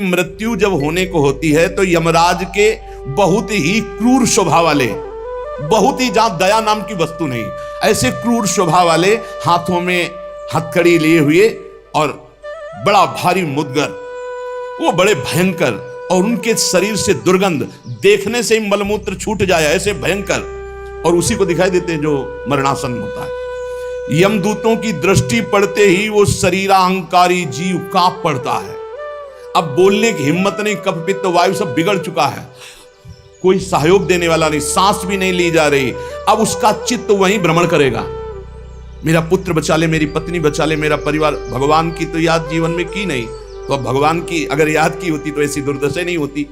मृत्यु जब होने को होती है तो यमराज के बहुत ही क्रूर स्वभाव वाले, बहुत ही जहां दया नाम की वस्तु नहीं, ऐसे क्रूर स्वभाव वाले हाथों में हथकड़ी लिए हुए और बड़ा भारी मुदगर, वो बड़े भयंकर, और उनके शरीर से दुर्गंध देखने से ही मलमूत्र छूट जाए ऐसे भयंकर, और उसी को दिखाई देते हैं जो मरणासन होता है। यमदूतों की दृष्टि पड़ते ही वो शरीराहंकारी जीव कांप पड़ता है। अब बोलने की हिम्मत नहीं, कफ पित्त वायु सब बिगड़ चुका है, कोई सहयोग देने वाला नहीं, सांस भी नहीं ली जा रही। अब उसका चित्त वहीं भ्रमण करेगा, मेरा पुत्र बचा ले, मेरी पत्नी बचा ले, मेरा परिवार। भगवान की तो याद जीवन में की नहीं, तो अब भगवान की अगर याद की होती तो ऐसी दुर्दशा नहीं होती।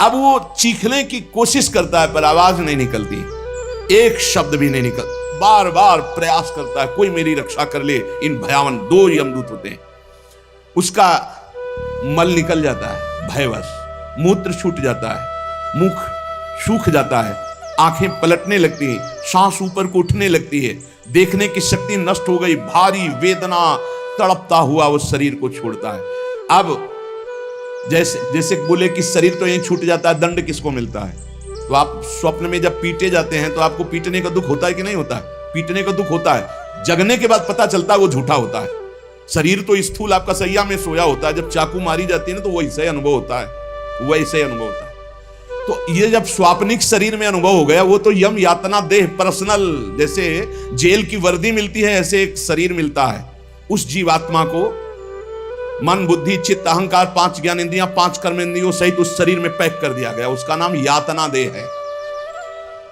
अब वो चीखने की कोशिश करता है पर आवाज नहीं निकलती, एक शब्द भी नहीं निकल, बार बार प्रयास करता है कोई मेरी रक्षा कर ले। इन भयावन दो यमदूत होते हैं, उसका मल निकल जाता है भयवश, मूत्र छूट जाता है, मुख सूख जाता है, आंखें पलटने लगती हैं, सांस ऊपर को उठने लगती है, देखने की शक्ति नष्ट हो गई, भारी वेदना, तड़पता हुआ वो शरीर को छोड़ता है। अब जैसे बोले कि शरीर तो यहीं छूट जाता है, दंड किसको मिलता है? तो आप स्वप्न में जब पीटे जाते हैं तो आपको पीटने का दुख होता है कि नहीं होता है? पीटने का दुख होता है, जगने के बाद पता चलता है वो झूठा होता है। शरीर तो स्थूल आपका सैया में सोया होता है, जब चाकू मारी जाती है ना तो वैसे अनुभव होता है, वैसे अनुभव होता है। तो ये जब स्वाप्निक शरीर में अनुभव हो गया, वो तो यम यातना देह पर्सनल, जैसे जेल की वर्दी मिलती है ऐसे एक शरीर मिलता है। उस जीवात्मा को मन बुद्धि चित्त अहंकार 5 ज्ञान इंद्रियां 5 कर्म इंद्रियों सहित उस शरीर में पैक कर दिया गया, उसका नाम यातना देह है।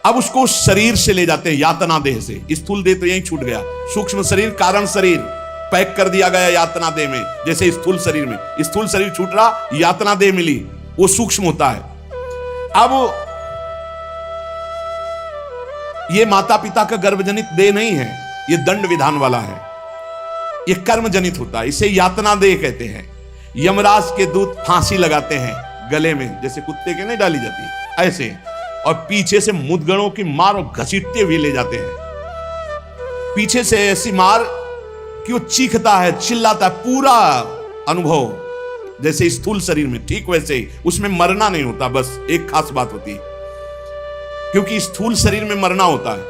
अब उसको उस शरीर से ले जाते हैं यातना देह से, स्थूल देह तो यहीं छूट गया, सूक्ष्म शरीर कारण शरीर पैक कर दिया गया यातना देह में। जैसे स्थूल शरीर में स्थूल शरीर छूट रहा, यातना देह मिली, वो सूक्ष्म होता है। अब ये माता पिता का गर्भजनित देह नहीं है, ये दंड विधान वाला है, ये कर्म जनित होता है, इसे यातना देह कहते हैं। यमराज के दूत फांसी लगाते हैं गले में, जैसे कुत्ते के नहीं डाली जाती है ऐसे, और पीछे से मुदगरों की मार और घसीटते हुए ले जाते हैं। पीछे से ऐसी मार कि वो चीखता है, चिल्लाता है, पूरा अनुभव जैसे स्थूल शरीर में, ठीक वैसे ही उसमें मरना नहीं होता। बस एक खास बात होती है, क्योंकि स्थूल शरीर में मरना होता है,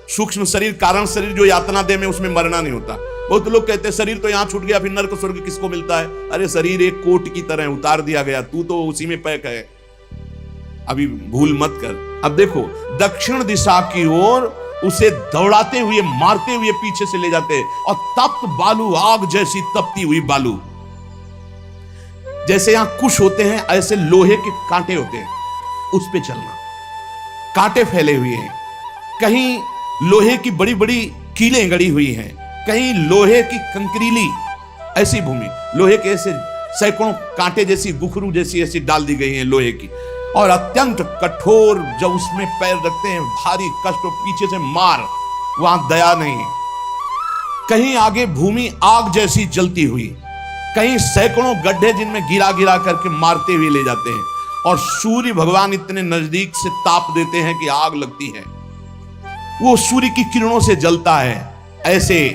सूक्ष्म शरीर कारण शरीर जो यातना देह में उसमें मरना नहीं होता। बहुत लोग कहते हैं शरीर तो यहां छूट गया, फिर नरक स्वर्ग किसको मिलता है? अरे शरीर एक कोट की तरह उतार दिया गया, तू तो उसी में पैक है, अभी भूल मत कर। अब देखो दक्षिण दिशा की ओर उसे दौड़ाते हुए मारते हुए पीछे से ले जाते हैं, और तप्त बालू, आग जैसी तपती हुई बालू, जैसे यहां कुश होते हैं ऐसे लोहे के कांटे होते हैं, उस पे चलना, कांटे फैले हुए हैं, कहीं लोहे की बड़ी बड़ी कीलें गड़ी हुई हैं, कहीं लोहे की कंकरीली ऐसी भूमि, लोहे के ऐसे सैकड़ों कांटे जैसी गुखरू जैसी ऐसी डाल दी गई हैं लोहे की, और अत्यंत कठोर, जब उसमें पैर रखते हैं भारी कष्ट, और पीछे से मार, वहां दया नहीं। कहीं आगे भूमि आग जैसी जलती हुई, कहीं सैकड़ों गड्ढे जिनमें गिरा गिरा करके मारते हुए ले जाते हैं, और सूर्य भगवान इतने नजदीक से ताप देते हैं कि आग लगती है, वो सूर्य की किरणों से जलता है। ऐसे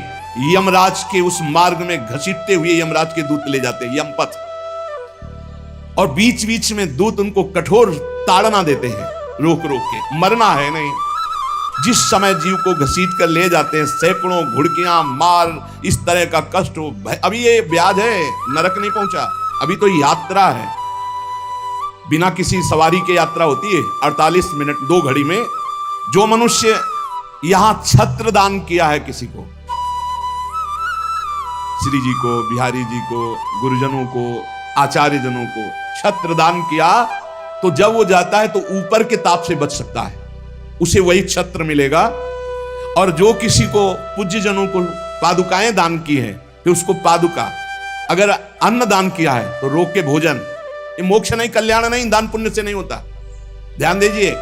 यमराज के उस मार्ग में घसीटते हुए यमराज के दूत ले जाते हैं, यमपथ, और बीच बीच में दूत उनको कठोर ताड़ना देते हैं, रोक रोक के, मरना है नहीं। जिस समय जीव को घसीट कर ले जाते हैं, सैकड़ों घुड़कियां मार, इस तरह का कष्ट हो। अभी ये ब्याज है, नरक नहीं पहुंचा, अभी तो यात्रा है, बिना किसी सवारी के यात्रा होती है 48 मिनट 2 घड़ी में। जो मनुष्य यहां छत्र दान किया है किसी को, श्री जी को, बिहारी जी को, गुरुजनों को, आचार्य जनों को छत्र दान किया, तो जब वो जाता है तो ऊपर के ताप से बच सकता है, उसे वही छत्र मिलेगा। और जो किसी को पूज्य जनों को पादुकाएं दान की है, फिर उसको पादुका, अगर अन्न दान किया है तो रोक के भोजन, ये मोक्ष नहीं, कल्याण नहीं, दान पुण्य से नहीं होता, ध्यान दीजिए।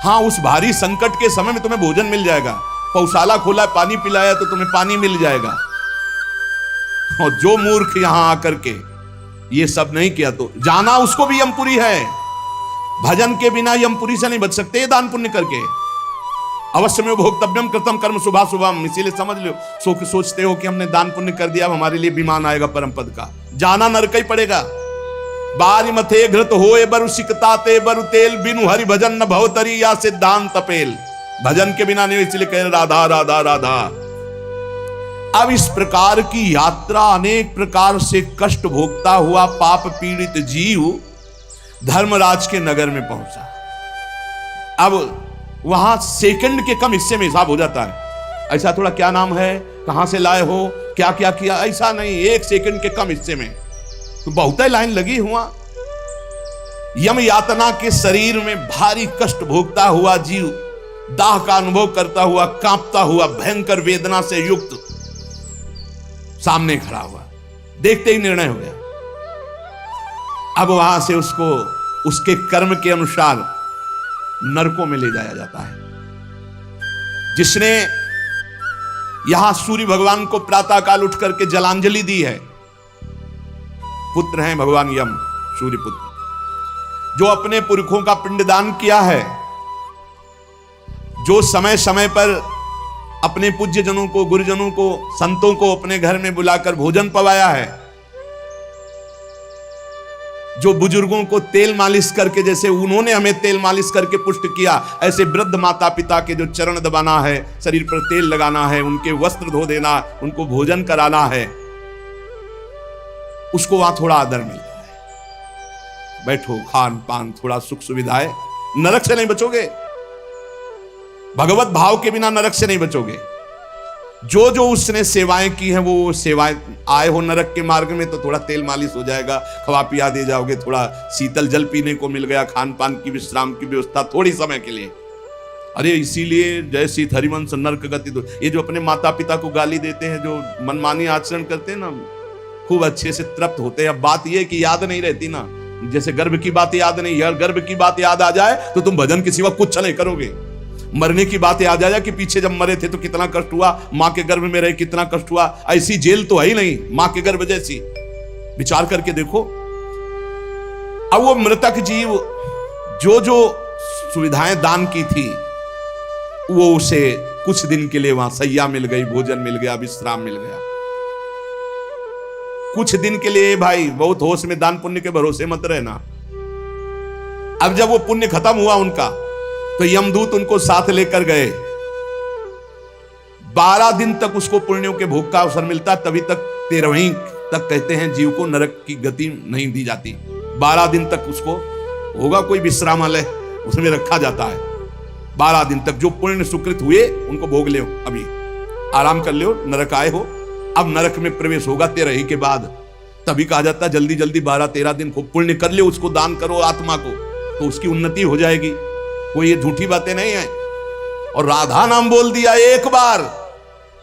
हाँ, उस भारी संकट के समय में तुम्हें भोजन मिल जाएगा, पौशाला खोला पानी पिलाया तो तुम्हें पानी मिल जाएगा। और जो मूर्ख यहां आकर के ये सब नहीं किया तो जाना उसको भी यमपुरी है, भजन के बिना यमपुरी से नहीं बच सकते, दान पुण्य करके। अवश्य में भोक्तव्यम कृतम कर्म शुभा शुभम, इसीलिए समझ लो, सोचते हो कि हमने दान पुण्य कर दिया, हमारे लिए विमान आएगा परम पद का, जाना नरक ही पड़ेगा। बारी मथे घृत होए बरु सिकता ते बरु तेल, बिनु हरि भजन न भवतरी या सिद्धांत पेल। भजन के बिना नहीं, इसलिए कह राधा राधा राधा। अब इस प्रकार की यात्रा, अनेक प्रकार से कष्ट भोगता हुआ पाप पीड़ित जीव धर्मराज के नगर में पहुंचा। अब वहां सेकंड के कम हिस्से में हिसाब हो जाता है। ऐसा थोड़ा क्या नाम है, कहां से लाए हो, क्या क्या किया, ऐसा नहीं, एक सेकंड के कम हिस्से में तो बहुत ही लाइन लगी हुआ। यम यातना के शरीर में भारी कष्ट भोगता हुआ जीव दाह का अनुभव करता हुआ, कांपता हुआ, भयंकर वेदना से युक्त सामने खड़ा हुआ। देखते ही निर्णय हो गया। अब वहां से उसको उसके कर्म के अनुसार नरकों में ले जाया जाता है। जिसने यहां सूर्य भगवान को प्रातःकाल उठ करके जलांजलि दी है, पुत्र हैं भगवान यम, सूर्य पुत्र, जो अपने पुरखों का पिंडदान किया है, जो समय समय पर अपने पूज्य जनों को, गुरुजनों को, संतों को अपने घर में बुलाकर भोजन पवाया है, जो बुजुर्गों को तेल मालिश करके, जैसे उन्होंने हमें तेल मालिश करके पुष्ट किया, ऐसे वृद्ध माता पिता के जो चरण दबाना है, शरीर पर तेल लगाना है, उनके वस्त्र धो देना, उनको भोजन कराना है, उसको वहां थोड़ा आदर मिलता है। बैठो, खान पान, थोड़ा सुख सुविधाएं, नरक से नहीं बचोगे। भगवत भाव के बिना नरक से नहीं बचोगे। जो जो उसने सेवाएं की हैं, वो सेवाएं, आए हो नरक के मार्ग में तो थोड़ा तेल मालिश हो जाएगा, खवा पिया दे जाओगे, थोड़ा शीतल जल पीने को मिल गया, खान पान की विश्राम की व्यवस्था थोड़ी समय के लिए। अरे इसीलिए जय सीत हरिवंश नरक गति दो। ये जो अपने माता पिता को गाली देते हैं, जो मनमानी आचरण करते हैं ना, खूब अच्छे से तृप्त होते हैं। अब बात यह कि याद नहीं रहती ना, जैसे गर्भ की बात याद नहीं, यार गर्भ की बात याद आ जाए तो तुम भजन के सिवा कुछ नहीं करोगे। मरने की बात याद आ जाए कि पीछे जब मरे थे तो कितना कष्ट हुआ, मां के गर्भ में रहे कितना कष्ट हुआ, ऐसी जेल तो है ही नहीं मां के गर्भ जैसी। विचार करके देखो। अब वो मृतक जीव जो जो सुविधाएं दान की थी, वो उसे कुछ दिन के लिए वहां सैया मिल गई, भोजन मिल गया, विश्राम मिल गया। कुछ दिन के लिए भाई, बहुत होश में, दान पुण्य के भरोसे मत रहना। अब जब वो पुण्य खत्म हुआ उनका, तो यमदूत उनको साथ लेकर गए। 12 दिन तक उसको पुण्यों के भोग का अवसर मिलता, तभी तक 13वीं तक कहते हैं जीव को नरक की गति नहीं दी जाती। 12 दिन तक उसको होगा कोई विश्रामालय, उसमें रखा जाता है। 12 दिन तक जो पुण्य सुकृत हुए उनको भोग ले, अभी आराम कर लो, नरक आए हो। अब नरक में प्रवेश होगा 13वीं के बाद। तभी कहा जाता है जल्दी जल्दी 12-13 दिन खूब पुण्य कर ले, उसको दान करो आत्मा को, तो उसकी उन्नति हो जाएगी। कोई ये झूठी बातें नहीं है। और राधा नाम बोल दिया एक बार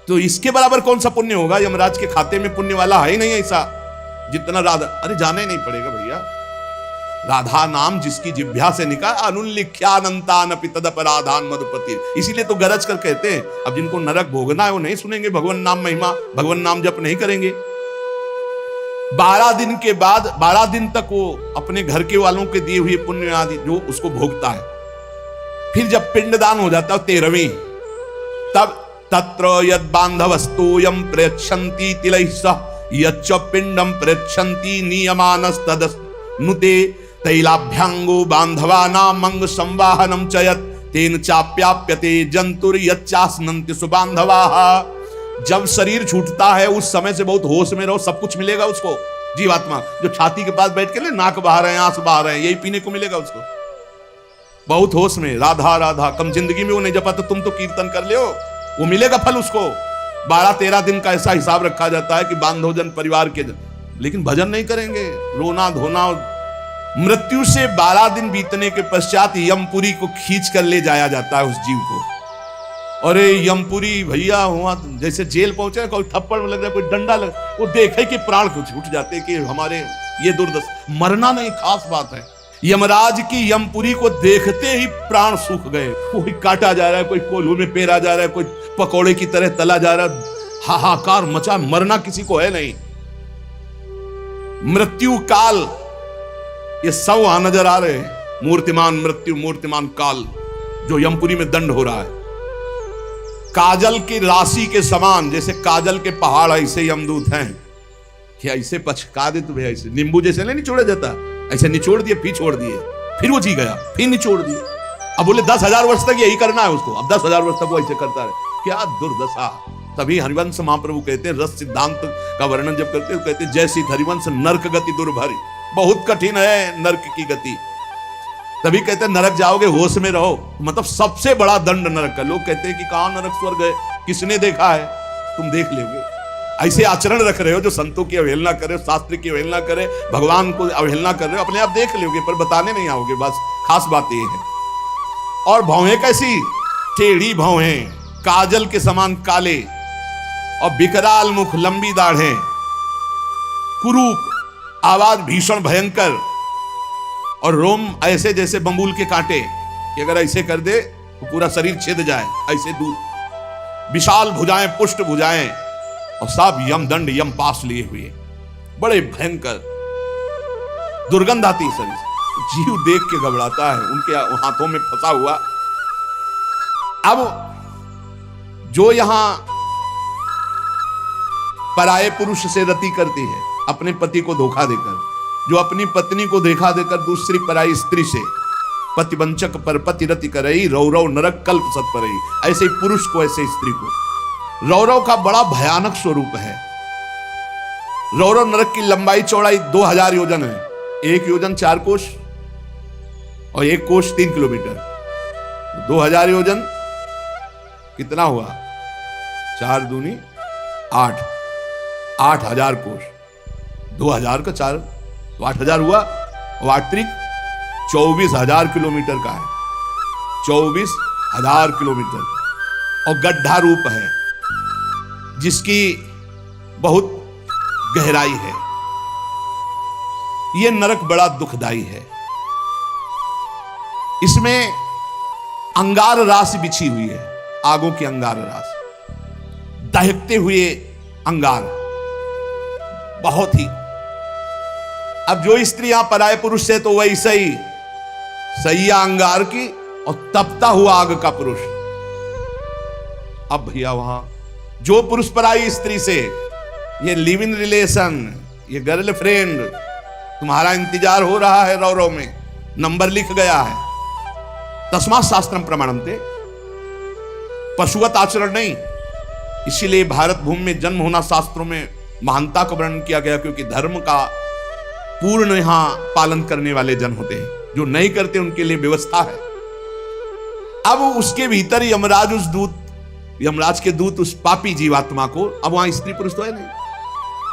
तो इसके बराबर कौन सा पुण्य होगा। यमराज के खाते में पुण्य वाला है ही नहीं ऐसा जितना राधा। अरे जाना ही नहीं पड़ेगा भैया। राधा नाम जिसकी जिह्वा से निकाल, अनुल्लिख्यानंतानपि तदपराधान मधुपति। इसीलिए तो गरज कर कहते हैं, अब जिनको नरक भोगना है वो नहीं सुनेंगे भगवान नाम महिमा, भगवान नाम जप नहीं करेंगे। 12 दिन के बाद 12 दिन तक वो अपने घर के वालों के दिए हुए पुण्य आदि जो उसको भोगता है। फिर जब पिंडदान हो जाता है 13वीं, तब तत्र यद बांधवस्तोयम प्रेक्षन्ति तिलैः सह यच्च पिंडम प्रेक्षन्ति नियमानस्तदनुते तैलाभ्यांगो बांधवानां मंग संवाहनम च यत् तेन चाप्याप्यते जंतुर यच्चास्नन्ति सुबांधवाः। जब शरीर छूटता है उस समय से बहुत होश में रहो, सब कुछ मिलेगा उसको। जीवात्मा जो छाती के पास बैठ के ले नाक बहा रहे हैं, आंस बहा रहे हैं, यही पीने को मिलेगा उसको। बहुत होश में, राधा राधा। कम जिंदगी में वो नहीं जपा तो तुम तो कीर्तन कर ले, वो मिलेगा फल उसको। 12-13 दिन का ऐसा हिसाब रखा जाता है कि बांधोजन परिवार के, लेकिन भजन नहीं करेंगे, रोना धोना। मृत्यु से 12 दिन बीतने के पश्चात यमपुरी को खींच कर ले जाया जाता है उस जीव को। अरे यमपुरी भैया हुआ जैसे जेल पहुंचे, कोई थप्पड़ लग रहा, कोई डंडा लग, वो देखे कि प्राण कुछ उठ जाते कि हमारे ये दुर्दशा। मरना नहीं खास बात है, यमराज की यमपुरी को देखते ही प्राण सूख गए। कोई काटा जा रहा है, कोई कोल्हू में पेरा जा रहा है, कोई पकौड़े की तरह तला जा रहा है, हाहाकार मचा। मरना किसी को है नहीं। मृत्यु काल ये सब वहां नजर आ रहे हैं। मूर्तिमान मृत्यु, मूर्तिमान काल जो यमपुरी में दंड हो रहा है। काजल की राशि के समान, जैसे काजल के पहाड़ ऐसे यमदूत हैं कि ऐसे पचका दे तुम्हें, ऐसे नींबू जैसे नहीं छोड़ा जाता, ऐसे निचोड़ दिए, फिर छोड़ दिए, फिर वो जी गया, फिर निचोड़ दिए। अब बोले 10,000 वर्ष तक यही करना है उसको, अब 10,000 वर्ष तक वो ऐसे करता रहे। क्या दुर्दशा। तभी हरिवंश महाप्रभु कहते हैं, रस सिद्धांत का वर्णन जब करते हैं, कहते हैं जैसी हरिवंश नरक गति दुर्भरी, बहुत कठिन है नरक की गति। तभी कहते हैं नरक जाओगे होश में रहो, मतलब सबसे बड़ा दंड नरक का। लोग कहते हैं कि कहां नरक स्वर्ग है, किसने देखा है? तुम देख लोगे। ऐसे आचरण रख रहे हो जो संतों की अवहेलना करे, शास्त्र की अवहेलना करे, भगवान को अवहेलना कर रहे हो, अपने आप देख लोगे पर बताने नहीं आओगे। बस खास बात ये है। और भौहें कैसी? टेढ़ी भौहें, काजल के समान काले, और विकराल मुख, लंबी दाढ़ें, कुरूप, आवाज भीषण भयंकर, और रोम ऐसे जैसे बंबूल के कांटे कि अगर ऐसे कर दे तो पूरा शरीर छिद जाए, ऐसे दूर। विशाल भुजाएं, पुष्ट भुजाएं, और सब यमदंड यम पास लिए हुए, बड़े भयंकर। दुर्गंध आती शरीर से, जीव देख के घबराता है, उनके हाथों में फंसा हुआ। अब जो यहां पराये पुरुष से रति करती है, अपने पति को धोखा देकर, जो अपनी पत्नी को धोखा देकर दूसरी पराई स्त्री से पतिवंचक पर पति रति करई, रौरव नरक कल्प सत परई। ऐसे ही पुरुष को, ऐसे स्त्री को। रौरव का बड़ा भयानक स्वरूप है। रौरव नरक की लंबाई चौड़ाई 2000 योजन है। 1 योजन 4 कोश और 1 कोश 3 किलोमीटर। 2000 योजन कितना हुआ? 4 दूनी 8, 8000 कोश। 2000 का 4 तो 8000 हुआ, और 8 त्रिक 24,000 किलोमीटर का है। 24,000 किलोमीटर, और गड्ढा रूप है जिसकी बहुत गहराई है। यह नरक बड़ा दुखदाई है। इसमें अंगार राशि बिछी हुई है, आगों की अंगार राशि, दहकते हुए अंगार, बहुत ही। अब जो स्त्री यहां पराये पुरुष से, तो वैसे ही सैया अंगार की और तपता हुआ आग का पुरुष। अब भैया वहां जो पुरुष पराई स्त्री से, ये लिव इन रिलेशन, ये गर्लफ्रेंड, तुम्हारा इंतजार हो रहा है रौरव में, नंबर लिख गया है। तस्मात् शास्त्रम प्रमाणन्ते, पशुवत आचरण नहीं। इसीलिए भारत भूमि में जन्म होना शास्त्रों में महानता का वर्णन किया गया, क्योंकि धर्म का पूर्ण यहां पालन करने वाले जन होते हैं। जो नहीं करते उनके लिए व्यवस्था है। अब उसके भीतर यमराज, उस दूत, यमराज के दूत उस पापी जीवात्मा को, अब वहां स्त्री पुरुष तो है नहीं,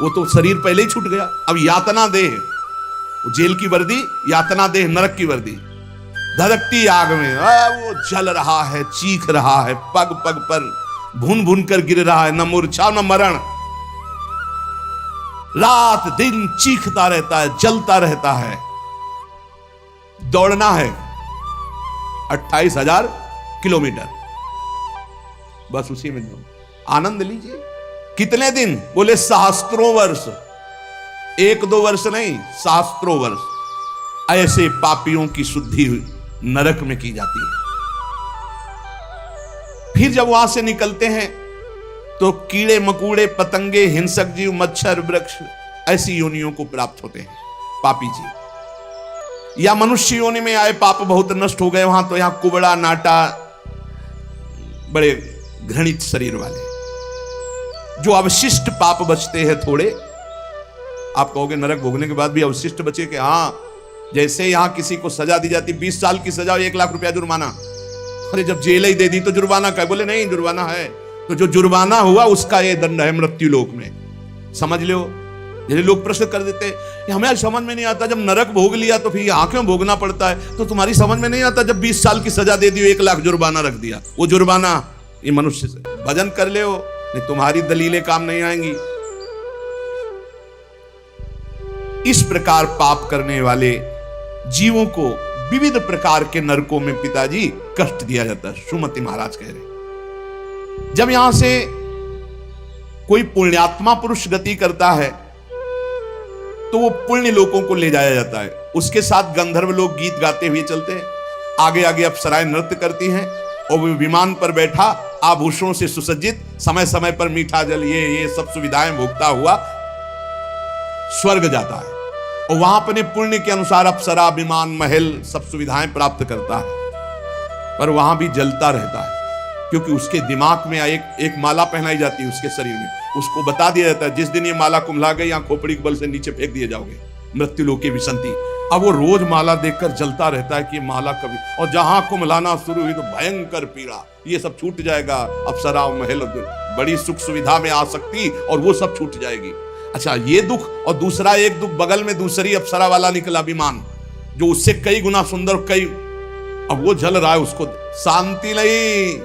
वो तो शरीर पहले ही छूट गया। अब यातना देह, जेल की वर्दी, यातना देह नरक की वर्दी, धधकती आग में वो जल रहा है, चीख रहा है, पग पग पर भून भून कर गिर रहा है, न मूर्छा न मरण, रात दिन चीखता रहता है, जलता रहता है। दौड़ना है 28,000 किलोमीटर, बस उसी में आनंद लीजिए। कितने दिन? बोले सहस्त्रों वर्ष, 1-2 वर्ष नहीं, सहस्त्रों वर्ष। ऐसे पापियों की शुद्धि नरक में की जाती है। फिर जब वहां से निकलते हैं तो कीड़े मकूड़े, पतंगे, हिंसक जीव, मच्छर, वृक्ष, ऐसी योनियों को प्राप्त होते हैं पापी जीव। या मनुष्य योनि में आए पाप बहुत नष्ट हो गए वहां, तो यहां कुबड़ा, नाटा, बड़े घृणित शरीर वाले, जो अवशिष्ट पाप बचते हैं थोड़े। आप कहोगे नरक भोगने के बाद भी अवशिष्ट बचे? कि हाँ, जैसे यहां किसी को सजा दी जाती, 20 साल की सजा, 1 लाख रुपया जुर्माना। अरे जब जेल ही दे दी तो जुर्माना का? बोले नहीं, जुर्माना है। तो जो जुर्माना हुआ उसका ये दंड है मृत्यु लोक में, समझ लो। यदि लोग प्रश्न कर देते, हमें आज समझ में नहीं आता, जब नरक भोग लिया तो फिर यहाँ क्यों भोगना पड़ता है? तो तुम्हारी समझ में नहीं आता, जब 20 साल की सजा दे दी, 1 लाख जुर्माना रख दिया, वो जुर्माना ये मनुष्य से भजन कर ले हो, नहीं तुम्हारी दलीलें काम नहीं आएंगी। इस प्रकार पाप करने वाले जीवों को विविध प्रकार के नरकों में पिताजी कष्ट दिया जाता है। सुमति महाराज कह रहे, जब यहां से कोई पुण्यात्मा पुरुष गति करता है तो वो पुण्य लोकों को ले जाया जाता है। उसके साथ गंधर्व लोग गीत गाते हुए चलते हैं, आगे आगे अप्सराएं नृत्य करती हैं, और वो विमान पर बैठा आभूषणों से सुसज्जित, समय समय पर मीठा जल, ये सब सुविधाएं भोगता हुआ स्वर्ग जाता है। और वहां अपने पुण्य के अनुसार अप्सरा, विमान, महल सब सुविधाएं प्राप्त करता है, पर वहां भी जलता रहता है, क्योंकि उसके दिमाग में एक माला पहनाई जाती है उसके शरीर में, उसको बता दिया जाता है जिस दिन ये माला कुम्हला गई या खोपड़ी के बल से नीचे फेंक दिए जाओगे, मृत्यु लोके विसंति। अब वो रोज माला देखकर जलता रहता है कि माला कभी, और जहां कुम्हलाना शुरू हुई तो भयंकर पीड़ा, ये सब छूट जाएगा, अप्सरा, महल, बड़ी सुख सुविधा में आ सकती और वो सब छूट जाएगी। अच्छा, ये दुख, और दूसरा एक दुख बगल में दूसरी अप्सरा वाला निकला विमान, जो उससे कई गुना सुंदर, कई, अब वो जल रहा है, उसको शांति नहीं।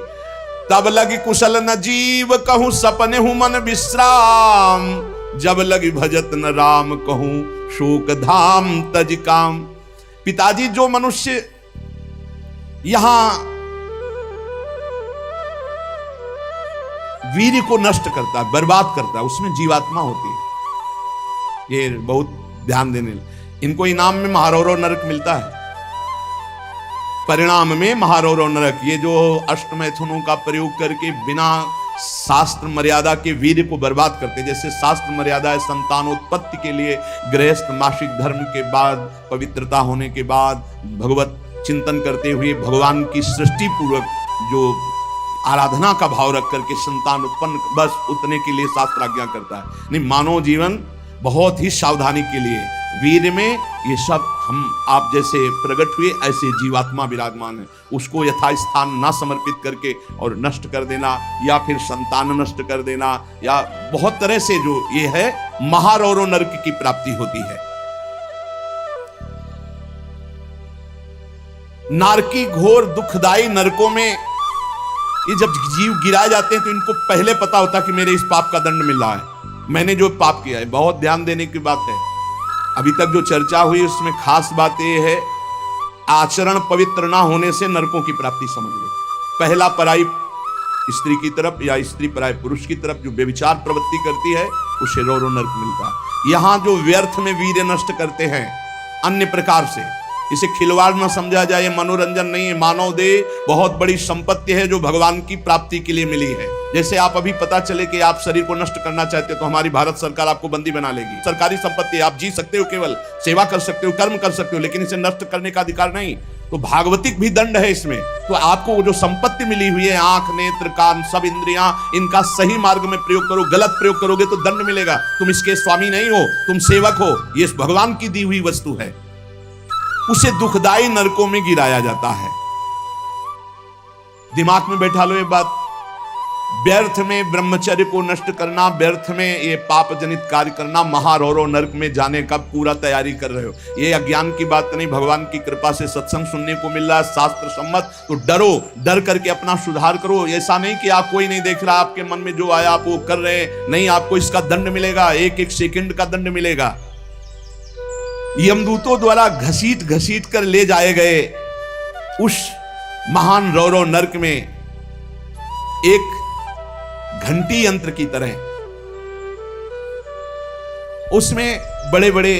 तब लगी कुशल न जीव कहूं, सपने हूं मन विश्राम, जब लगी भजत न राम कहूं, शोक धाम तज काम। पिताजी, जो मनुष्य यहां वीर को नष्ट करता है, बर्बाद करता है, उसमें जीवात्मा होती है, ये बहुत ध्यान देने। इनको इनाम में महारौरव नरक मिलता है, परिणाम में महारौरव नरक। ये जो अष्टमैथुनों का प्रयोग करके बिना शास्त्र मर्यादा के वीर को बर्बाद करते, जैसे शास्त्र मर्यादा है संतानोत्पत्ति के लिए, गृहस्थ मासिक धर्म के बाद, पवित्रता होने के बाद, भगवत चिंतन करते हुए भगवान की सृष्टि पूर्वक जो आराधना का भाव रख करके संतान उत्पन्न, बस उतने के लिए शास्त्र आज्ञा करता है। नहीं, मानव जीवन बहुत ही सावधानी के लिए, वीर में ये सब हम आप जैसे प्रकट हुए ऐसे जीवात्मा विराजमान है, उसको यथास्थान ना समर्पित करके और नष्ट कर देना, या फिर संतान नष्ट कर देना, या बहुत तरह से जो ये है महारौरव नरक की प्राप्ति होती है। नारकी घोर दुखदाई नरकों में ये जब जीव गिराए जाते हैं तो इनको पहले पता होता कि मेरे इस पाप का दंड मिल रहा है, मैंने जो पाप किया है। बहुत ध्यान देने की बात है, अभी तक जो चर्चा हुई उसमें खास बात यह है, आचरण पवित्र ना होने से नरकों की प्राप्ति समझ लो। पहला, पराई स्त्री की तरफ या स्त्री पराई पुरुष की तरफ जो व्यभिचार प्रवृत्ति करती है उसे रौरव नरक मिलता है। यहां जो व्यर्थ में वीर्य नष्ट करते हैं अन्य प्रकार से, इसे खिलवाड़ न समझा जाए, मनोरंजन नहीं है। मानव देह बहुत बड़ी संपत्ति है जो भगवान की प्राप्ति के लिए मिली है। जैसे आप अभी पता चले कि आप शरीर को नष्ट करना चाहते हो तो हमारी भारत सरकार आपको बंदी बना लेगी। सरकारी संपत्ति, आप जी सकते हो, केवल सेवा कर सकते हो, कर्म कर सकते हो, लेकिन इसे नष्ट करने का अधिकार नहीं। तो भागवतिक भी दंड है इसमें। तो आपको जो संपत्ति मिली हुई है, आंख, नेत्र, कान, सब इंद्रियां, इनका सही मार्ग में प्रयोग करो। गलत प्रयोग करोगे तो दंड मिलेगा। तुम इसके स्वामी नहीं हो, तुम सेवक हो। ये भगवान की दी हुई वस्तु है, उसे दुखदाई नरकों में गिराया जाता है। दिमाग में बैठा लो ये बात। व्यर्थ में ब्रह्मचर्य को नष्ट करना, व्यर्थ में ये पाप जनित कार्य करना, महारौरव नरक में जाने का पूरा तैयारी कर रहे हो। ये अज्ञान की बात नहीं, भगवान की कृपा से सत्संग सुनने को मिल रहा है, शास्त्र सम्मत। तो डरो, डर करके अपना सुधार करो। ऐसा नहीं कि आप कोई नहीं देख रहा, आपके मन में जो आया आप वो कर रहे हैं, नहीं, आपको इसका दंड मिलेगा, एक एक सेकंड का दंड मिलेगा। यमदूतों द्वारा घसीट घसीट कर ले जाए गए उस महान रौरव नरक में एक घंटी यंत्र की तरह उसमें बड़े बड़े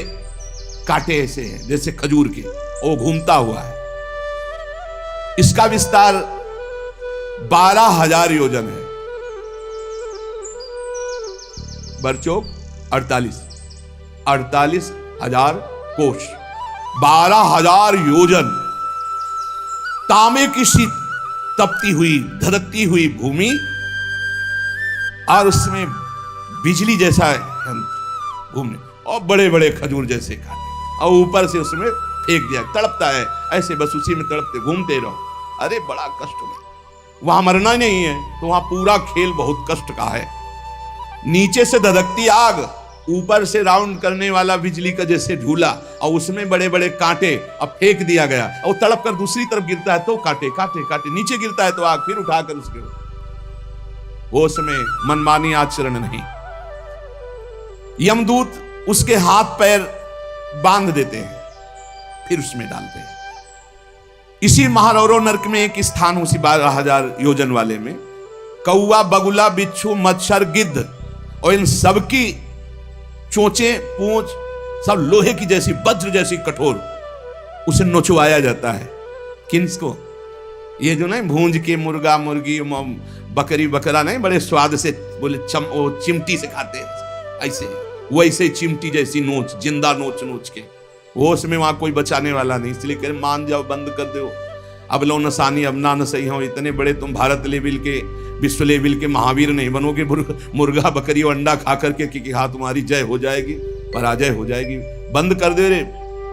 कांटे ऐसे हैं जैसे खजूर के, वो घूमता हुआ है। इसका विस्तार 12,000 योजन है। बरचौक 48,000 कोष, 12,000 योजन। तांबे की सी तपती हुई, धधकती हुई भूमि, और उसमें बिजली जैसा घूमने, और बड़े बड़े खजूर जैसे काटे, और ऊपर से उसमें फेंक दिया, तड़पता है ऐसे, बस उसी में तड़पते घूमते रहो। अरे बड़ा कष्ट में, वहां मरना नहीं है, तो वहां पूरा खेल बहुत कष्ट का है। नीचे से धधकती आग, ऊपर से राउंड करने वाला बिजली का जैसे झूला, और उसमें बड़े बड़े कांटे, अब फेंक दिया गया, और तड़प कर दूसरी तरफ गिरता है तो कांटे कांटे कांटे, नीचे गिरता है तो आग, फिर उठाकर उसके वो समय मनमानी आचरण नहीं। यमदूत उसके हाथ पैर बांध देते हैं, फिर उसमें डालते हैं। इसी महारौरव नरक में एक स्थान, उसी 12,000 योजन वाले में, कौआ, बगुला, बिच्छू, मच्छर, गिद्ध, और इन सबकी चोंचे, पूंछ सब लोहे की जैसी, वज्र जैसी कठोर, उसे नोचवाया जाता है। किसको? ये जो नहीं भूंज के मुर्गा, मुर्गी, बकरी, बकरा नहीं, बड़े स्वाद से बोले चिमटी से खाते हैं ऐसे। वैसे चिमटी जैसी नोच, जिंदा नोच नोच के। वो उसमें वहां कोई बचाने वाला नहीं, इसलिए कह मान जाओ, बंद कर दो। अब लो नसानी अब ना न सही हो, इतने बड़े तुम भारत लेवल के, विश्व लेवल के महावीर नहीं बनोगे मुर्गा बकरी और अंडा खा करके कि हाँ तुम्हारी जय हो जाएगी, पराजय हो जाएगी। बंद कर दे रे।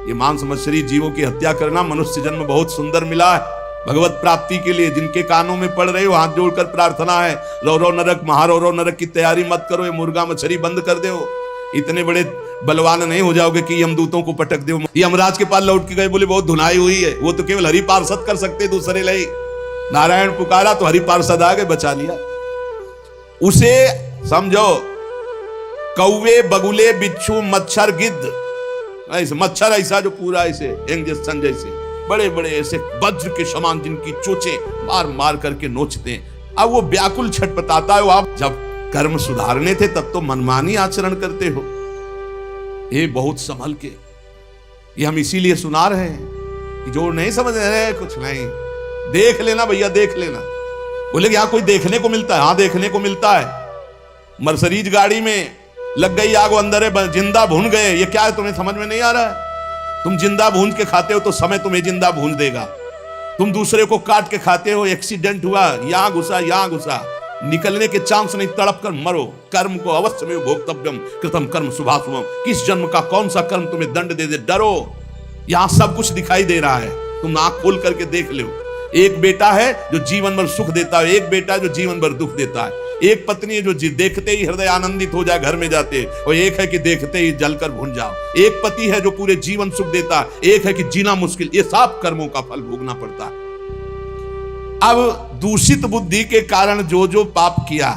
ये मांस मछली जीवों की हत्या करना, मनुष्य जन्म बहुत सुंदर मिला है भगवत प्राप्ति के लिए। जिनके कानों में पड़ रहे हो हाथ जोड़कर प्रार्थना है, रो रो नरक, महारो रो नरक की तैयारी मत करो, ये मुर्गा मछली बंद कर दो। इतने बड़े बलवान नहीं हो जाओगे कि यमदूतों को पटक दो। यमराज के पास लौट के गए, बोले बहुत धुनाई हुई है, वो तो केवल हरि पार्षद कर सकते, दूसरे लई नारायण पुकारा तो हरि पार्षद आ गए, बचा लिया उसे। समझो, कौवे बगुले बिच्छू मच्छर गिद्ध, ऐसे मच्छर ऐसा जो पूरा ऐसे इंजेक्शन जैसे बड़े बड़े ऐसे वज्र के समान जिनकी चोंचे मार मार करके नोचते हैं। अब वो व्याकुल छटपटाता है, वो आप जब कर्म सुधारने थे तब तो मनमानी आचरण करते हो। ये बहुत संभल के, ये हम इसीलिए सुना रहे हैं कि जो नहीं समझ रहे कुछ नहीं, देख लेना भैया, देख लेना। बोले यहां कोई देखने को मिलता है? हाँ देखने को मिलता है। मर्सरीज गाड़ी में लग गई आग, अंदर है, जिंदा भून गए। ये क्या है तुम्हें समझ में नहीं आ रहा है? तुम जिंदा भून के खाते हो तो समय तुम्हें जिंदा भून देगा। तुम दूसरे को काट के खाते हो, एक्सीडेंट हुआ, यहां घुसा, निकलने के चांस नहीं, तड़प कर मरो। कर्म को अवश्य में भोक्तव्यम कृतम कर्म शुभाशुभम। किस जन्म का कौन सा कर्म तुम्हें दंड दे दे, डरो। यहां सब कुछ दिखाई दे रहा है, तुम आंख खोल करके देख लो। एक बेटा है जो जीवन भर सुख देता है, एक बेटा है जो जीवन भर दुख देता है। एक पत्नी है जो देखते ही हृदय आनंदित हो जाए घर में जाते, और एक है कि देखते ही जलकर भुन जाओ। एक पति है जो पूरे जीवन सुख देता है, एक है कि जीना मुश्किल। ये सब कर्मों का फल भोगना पड़ता है। अब दूषित बुद्धि के कारण जो जो पाप किया,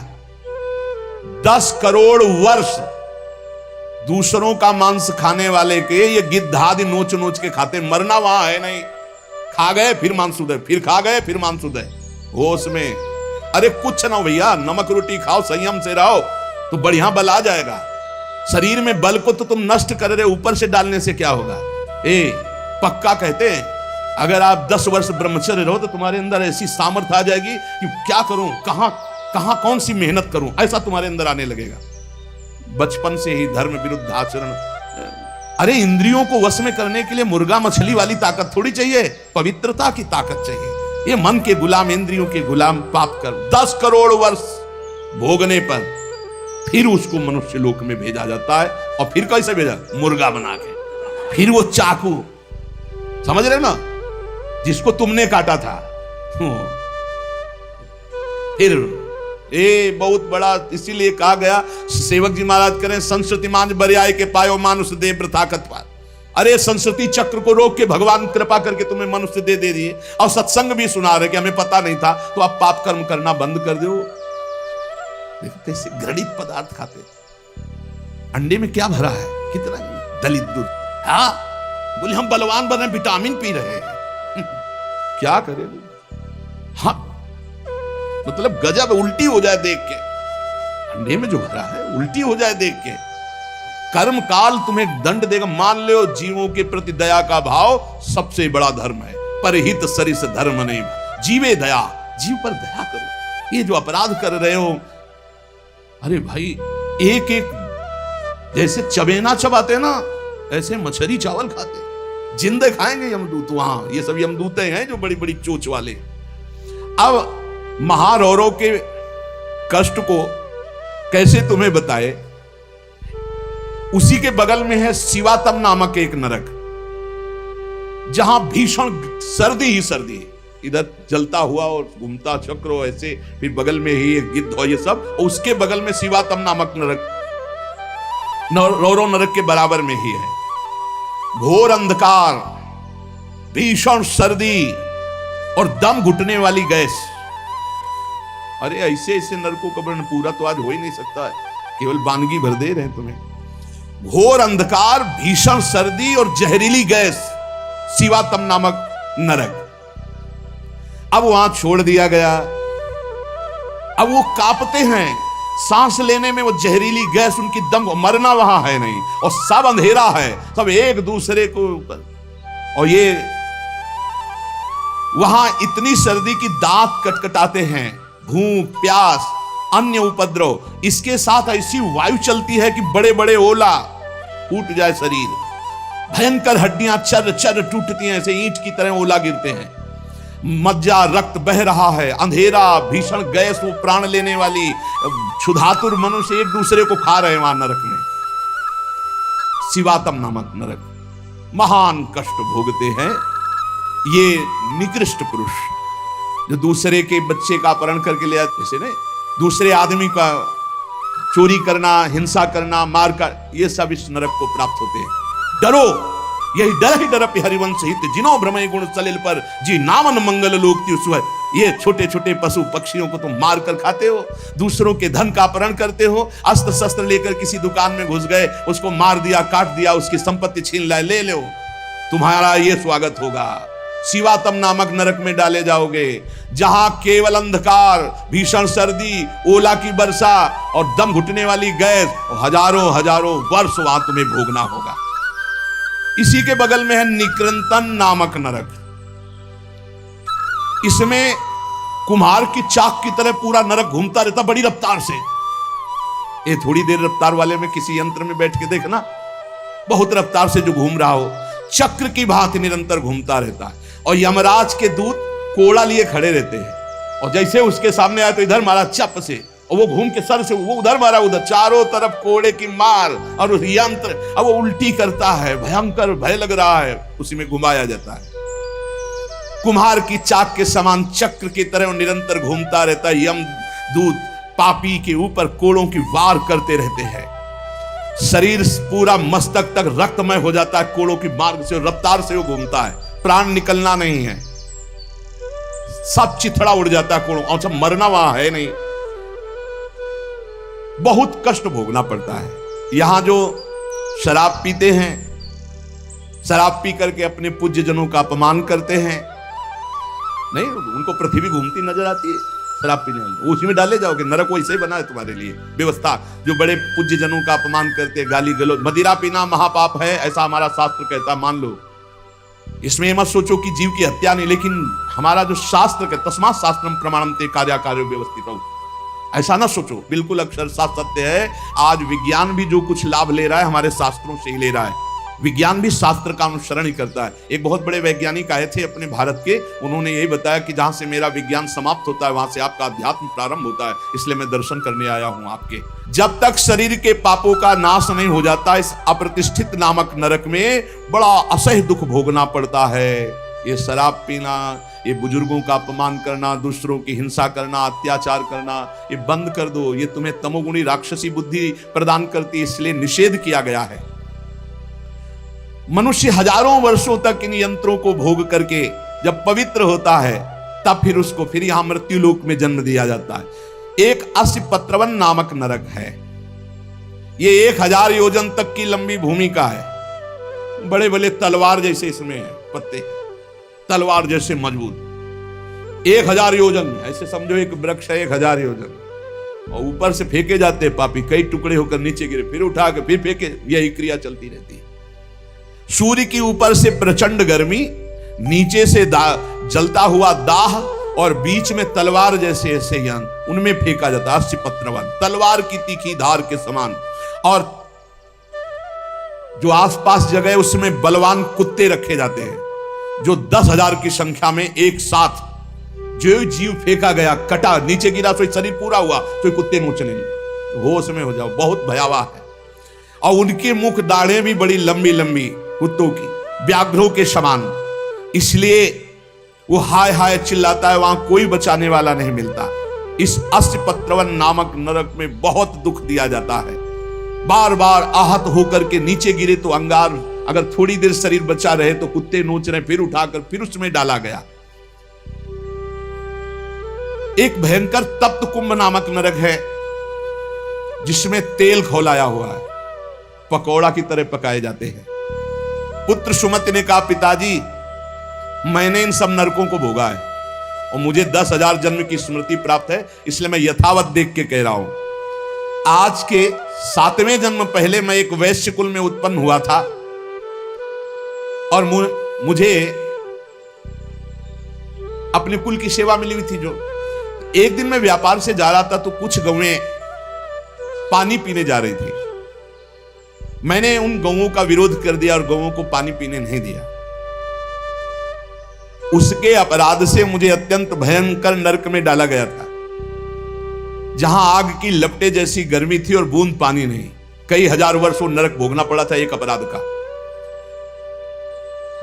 10 करोड़ वर्ष दूसरों का मांस खाने वाले के ये गिद्धादि नोच नोच के खाते, मरना वहां है नहीं। खा गए फिर मांसुदय, फिर खा गए फिर मांसुदय, होश में। अरे कुछ ना भैया, नमक रोटी खाओ, संयम से रहो तो बढ़िया बल आ जाएगा। शरीर में बल को तो तुम नष्ट कर रहे, ऊपर से डालने से क्या होगा? पक्का कहते हैं अगर आप 10 वर्ष ब्रह्मचर्य रहो तो तुम्हारे अंदर ऐसी सामर्थ्य आ जाएगी कि क्या करूं, कहां कौन सी मेहनत करूं, ऐसा तुम्हारे अंदर आने लगेगा। बचपन से ही धर्म विरुद्ध आचरण। अरे इंद्रियों को वश में करने के लिए मुर्गा मछली वाली ताकत थोड़ी चाहिए, पवित्रता की ताकत चाहिए। ये मन के गुलाम, इंद्रियों के गुलाम पाप कर 10 करोड़ वर्ष भोगने पर फिर उसको मनुष्य लोक में भेजा जाता है। और फिर कैसे भेजा? मुर्गा बना के। फिर वो चाकू, समझ रहे ना, जिसको तुमने काटा था, फिर बहुत बड़ा। इसीलिए कहा गया, सेवक जी महाराज करें, संस्कृति मान बरियाय के पायो मानुष दे प्रताकत पार। अरे संस्कृति चक्र को रोक के भगवान कृपा करके तुम्हें मनुष्य दे दिए। और सत्संग भी सुना रहे कि हमें पता नहीं था, तो आप पाप कर्म करना बंद कर दो। देखो कैसे घृणित पदार्थ खाते, अंडे में क्या भरा है, कितना दलित दूध। हाँ बोले हम बलवान बन रहे, विटामिन पी रहे हैं। क्या करें? हाँ मतलब गजब, उल्टी हो जाए देख के। अंडे में जो भरा है उल्टी हो जाए देख के। कर्म काल तुम्हें दंड देगा। मान लो जीवों के प्रति दया का भाव सबसे बड़ा धर्म है। परहित सरिस धर्म नहीं, जीवे दया, जीव पर दया करो। ये जो अपराध कर रहे हो, अरे भाई एक एक जैसे चबेना चबाते ना, ऐसे मछली चावल खाते, जिंदे खाएंगे यमदूत। वहां ये सब यमदूते हैं जो बड़ी बड़ी चोच वाले। अब महारौरों के कष्ट को कैसे तुम्हें बताए। उसी के बगल में है शिवातम नामक एक नरक, जहां भीषण सर्दी ही सर्दी है। इधर जलता हुआ और घूमता चक्र ऐसे, फिर बगल में ही एक गिद्ध हो, ये सब। और उसके बगल में शिवातम नामक नरक, रौरव नरक के बराबर में ही है। घोर अंधकार, भीषण सर्दी और दम घुटने वाली गैस। अरे ऐसे ऐसे नरकों का वर्णन पूरा तो आज हो ही नहीं सकता है, केवल वानगी भर दे रहे हैं तुम्हें। घोर अंधकार, भीषण सर्दी और जहरीली गैस, शिवातम नामक नरक। अब वहां छोड़ दिया गया। अब वो कांपते हैं, सांस लेने में वो जहरीली गैस उनकी दम, मरना वहां है नहीं, और सब अंधेरा है, सब एक दूसरे को ऊपर। और ये वहां इतनी सर्दी की दांत कटकटाते हैं, भूख प्यास, अन्य उपद्रव, इसके साथ ऐसी वायु चलती है कि बड़े बड़े ओला, फूट जाए शरीर, भयंकर हड्डियां चर चर टूटती हैं, ऐसे ईंट की तरह ओला गिरते हैं, मज्जा रक्त बह रहा है, अंधेरा, भीषण गैस, वो प्राण लेने वाली, क्षुधातुर मनुष्य एक दूसरे को खा रहे हैं वहां नरक में। शिवातम नामक नरक, महान कष्ट भोगते हैं ये निकृष्ट पुरुष जो दूसरे के बच्चे का अपहरण करके ले जाते, जैसे नहीं, दूसरे आदमी का चोरी करना, हिंसा करना, मार कर, ये सब इस नरक को प्राप्त होते हैं। डरो, यही डर ही डर हरिवंश हित, जिनो भ्रमय गुण सलिल पर, जी नामन मंगल लोक त्युस्वर। ये छोटे छोटे पशु पक्षियों को तुम मार कर खाते हो, दूसरों के धन का अपहरण करते हो, अस्त्र शस्त्र लेकर किसी दुकान में घुस गए, उसको मार दिया, काट दिया, उसकी संपत्ति छीन लाए, ले लो, तुम्हारा ये स्वागत होगा। शिवातम नामक नरक में डाले जाओगे, जहां केवल अंधकार, भीषण सर्दी, ओला की वर्षा और दम घुटने वाली गैस, हजारों हजारों वर्ष वहां तुम्हें भोगना होगा। इसी के बगल में है निकृंतन नामक नरक। इसमें कुम्हार की चाक की तरह पूरा नरक घूमता रहता बड़ी रफ्तार से। ये थोड़ी देर रफ्तार वाले में किसी यंत्र में बैठ के देखना, बहुत रफ्तार से जो घूम रहा हो, चक्र की भांति निरंतर घूमता रहता है। और यमराज के दूत कोड़ा लिए खड़े रहते हैं, और जैसे उसके सामने आए तो इधर मारा चप से, और वो घूम के सर से वो उधर मारा, उधर, चारों तरफ कोड़े की मार, और उस यंत्र अब वो उल्टी करता है, भयंकर भय लग रहा है, उसी में घुमाया जाता है। कुम्हार की चाक के समान चक्र की तरह निरंतर घूमता रहता है। यम दूत पापी के ऊपर कोड़ों की वार करते रहते हैं। शरीर पूरा मस्तक तक रक्तमय हो जाता है कोड़ों की मार्ग से, रफ्तार से वो घूमता है, प्राण निकलना नहीं है, सब चिथड़ा उड़ जाता है कोड़ों, और मरना वहां है नहीं, बहुत कष्ट भोगना पड़ता है। यहां जो शराब पीते हैं, शराब पी करके अपने पूज्य जनों का अपमान करते हैं, नहीं, उनको पृथ्वी घूमती नजर आती है शराब पीने वाले, उसी में डाले जाओगे। नरक वैसे ही बना है तुम्हारे लिए व्यवस्था, जो बड़े पूज्य जनों का अपमान करते, गाली गलौज, मदिरा पीना महापाप है, ऐसा हमारा शास्त्र कहता, मान लो। इसमें मत सोचो कि जीव की हत्या नहीं, लेकिन हमारा जो शास्त्र कहता, तस्मात् शास्त्रम प्रमाणन्ते कार्याकार्यो व्यवस्थितौ, ऐसा ना सोचो, बिल्कुल अक्षर साथ सत्य है। आज विज्ञान भी जो कुछ लाभ ले रहा है हमारे शास्त्रों से ही ले रहा है। विज्ञान भी शास्त्र का अनुसरण ही करता है। एक बहुत बड़े वैज्ञानिक आए थे अपने भारत के, उन्होंने यही बताया कि जहां से मेरा विज्ञान समाप्त होता है वहां से आपका अध्यात्म प्रारंभ होता है, इसलिए मैं दर्शन करने आया हूं आपके। जब तक शरीर के पापों का नाश नहीं हो जाता, इस अप्रतिष्ठित नामक नरक में बड़ा असह्य दुख भोगना पड़ता है। ये शराब पीना, ये बुजुर्गों का अपमान करना, दूसरों की हिंसा करना, अत्याचार करना, ये बंद कर दो। ये तुम्हें तमोगुणी राक्षसी बुद्धि प्रदान करती है, इसलिए निषेध किया गया है। मनुष्य हजारों वर्षों तक इन यंत्रों को भोग करके जब पवित्र होता है, तब फिर उसको फिर यहां मृत्यु लोक में जन्म दिया जाता है। एक अस्पत्रवन नामक नरक है। ये 1000 योजन तक की लंबी भूमिका है। बड़े बड़े तलवार जैसे इसमें है पत्ते, तलवार जैसे मजबूत, 1000 योजन, ऐसे समझो एक वृक्ष है 1000 योजन, और ऊपर से फेंके जाते पापी, कई टुकड़े होकर नीचे गिरे, फिर उठा के फिर फेंके, यही क्रिया चलती रहती है। सूर्य की ऊपर से प्रचंड गर्मी, नीचे से जलता हुआ दाह, और बीच में तलवार जैसे ऐसे यंत्र, उनमें फेंका जाता है अस्पत्रवन, तलवार की तीखी धार के समान। और जो आसपास जगह है उसमें बलवान कुत्ते रखे जाते हैं, जो 10,000 की संख्या में एक साथ, जो जीव फेंका गया, कटा, नीचे गिरा तो शरीर पूरा हुआ तो कुत्ते नोचने लगे, होश में हो जाओ, बहुत भयावह है। और उनके मुख दाढ़ें भी बड़ी लंबी लंबी कुत्तों की, व्याघ्रों के समान, इसलिए वो हाय हाय चिल्लाता है, वहां कोई बचाने वाला नहीं मिलता। इस अस्पत्रवन नामक नरक में बहुत दुख दिया जाता है। बार बार आहत होकर के नीचे गिरे तो अंगार, अगर थोड़ी देर शरीर बचा रहे तो कुत्ते नोच रहे, फिर उठाकर फिर उसमें डाला गया। एक भयंकर तप्त कुंभ नामक नरक है, जिसमें तेल खौलाया हुआ है, पकौड़ा की तरह पकाए जाते हैं। पुत्र सुमति ने कहा, पिताजी मैंने इन सब नरकों को भोगा है और मुझे 10,000 जन्म की स्मृति प्राप्त है, इसलिए मैं यथावत देख के कह रहा हूं। आज के 7वें जन्म पहले मैं एक वैश्य कुल में उत्पन्न हुआ था, और मुझे अपने कुल की सेवा मिली हुई थी, जो एक दिन मैं व्यापार से जा रहा था तो कुछ गौएं पानी पीने जा रही थी। मैंने उन गौओं का विरोध कर दिया और गौओं को पानी पीने नहीं दिया। उसके अपराध से मुझे अत्यंत भयंकर नरक में डाला गया था, जहां आग की लपटे जैसी गर्मी थी और बूंद पानी नहीं। कई हजार वर्षों नरक भोगना पड़ा था एक अपराध का।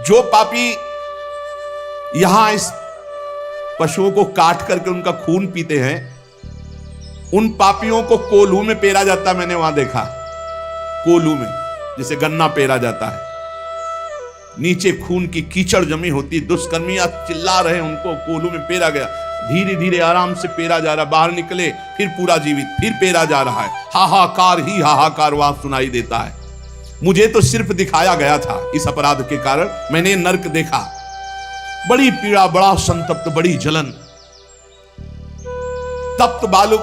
जो पापी यहां इस पशुओं को काट करके उनका खून पीते हैं, उन पापियों को कोल्हू में पेरा जाता। मैंने वहां देखा, कोल्हू में जिसे गन्ना पेरा जाता है, नीचे खून की कीचड़ जमी होती। दुष्कर्मियां चिल्ला रहे, उनको कोल्हू में पेरा गया। धीरे धीरे आराम से पेरा जा रहा, बाहर निकले फिर पूरा जीवित, फिर पेरा जा रहा है। हाहाकार ही हाहाकार वहां सुनाई देता है। मुझे तो सिर्फ दिखाया गया था, इस अपराध के कारण मैंने नरक देखा। बड़ी पीड़ा, बड़ा संतप्त, बड़ी जलन। तप्त बालुक,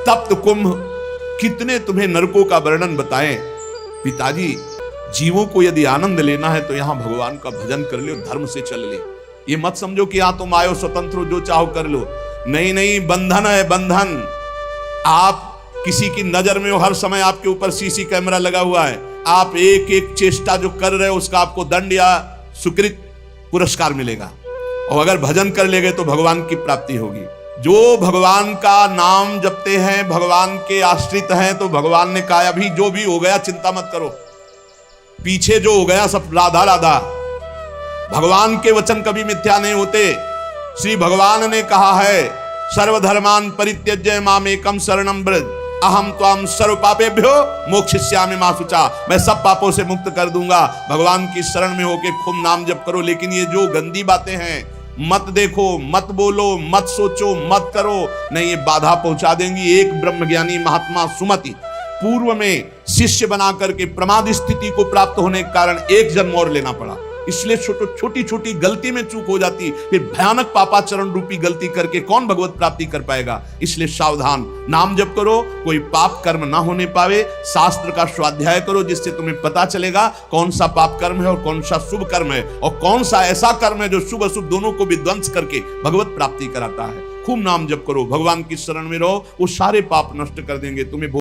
तप्त कुंभ, कितने तुम्हें नरकों का वर्णन बताएं। पिताजी, जीवों को यदि आनंद लेना है तो यहां भगवान का भजन कर लो, धर्म से चल ले। ये मत समझो कि यहां तुम आयो स्वतंत्र हो, जो चाहो कर लो। नहीं नहीं, बंधन है बंधन। आप किसी की नजर में हो, हर समय आपके ऊपर सीसी कैमरा लगा हुआ है। आप एक एक चेष्टा जो कर रहे हो उसका आपको दंड या सुकृत पुरस्कार मिलेगा। और अगर भजन कर लेंगे तो भगवान की प्राप्ति होगी। जो भगवान का नाम जपते हैं, भगवान के आश्रित हैं, तो भगवान ने कहा अभी जो भी हो गया चिंता मत करो, पीछे जो हो गया सब राधा राधा। भगवान के वचन कभी मिथ्या नहीं होते। श्री भगवान ने कहा है, सर्वधर्मान परित्यज्य मामेकम शरणं व्रज, अहम त्वाम सर्व पापेभ्यो मोक्षयिष्यामि मा शुचा। मैं सब पापों से मुक्त कर दूंगा। भगवान की शरण में होके खूब नाम जप करो। लेकिन ये जो गंदी बातें हैं, मत देखो, मत बोलो, मत सोचो, मत करो, नहीं, ये बाधा पहुंचा देंगी। एक ब्रह्मज्ञानी महात्मा सुमति पूर्व में शिष्य बना करके प्रमाद स्थिति को प्राप्त होने के कारण एक जन्म और लेना पड़ा। इसलिए छोटी छोटी गलती में चूक हो जाती, फिर भयानक पापाचरण रूपी गलती करके कौन भगवत प्राप्ति कर पाएगा। इसलिए सावधान, नाम जप करो, कोई पाप कर्म ना होने पावे। शास्त्र का स्वाध्याय करो, जिससे तुम्हें पता चलेगा कौन सा पाप कर्म है और कौन सा शुभ कर्म है, और कौन सा ऐसा कर्म है जो शुभ अशुभ दोनों को विध्वंस करके भगवत प्राप्ति कराता है। खूब नाम जप करो, भगवान की शरण में रहो, वो सारे पाप नष्ट कर देंगे तुम्हें।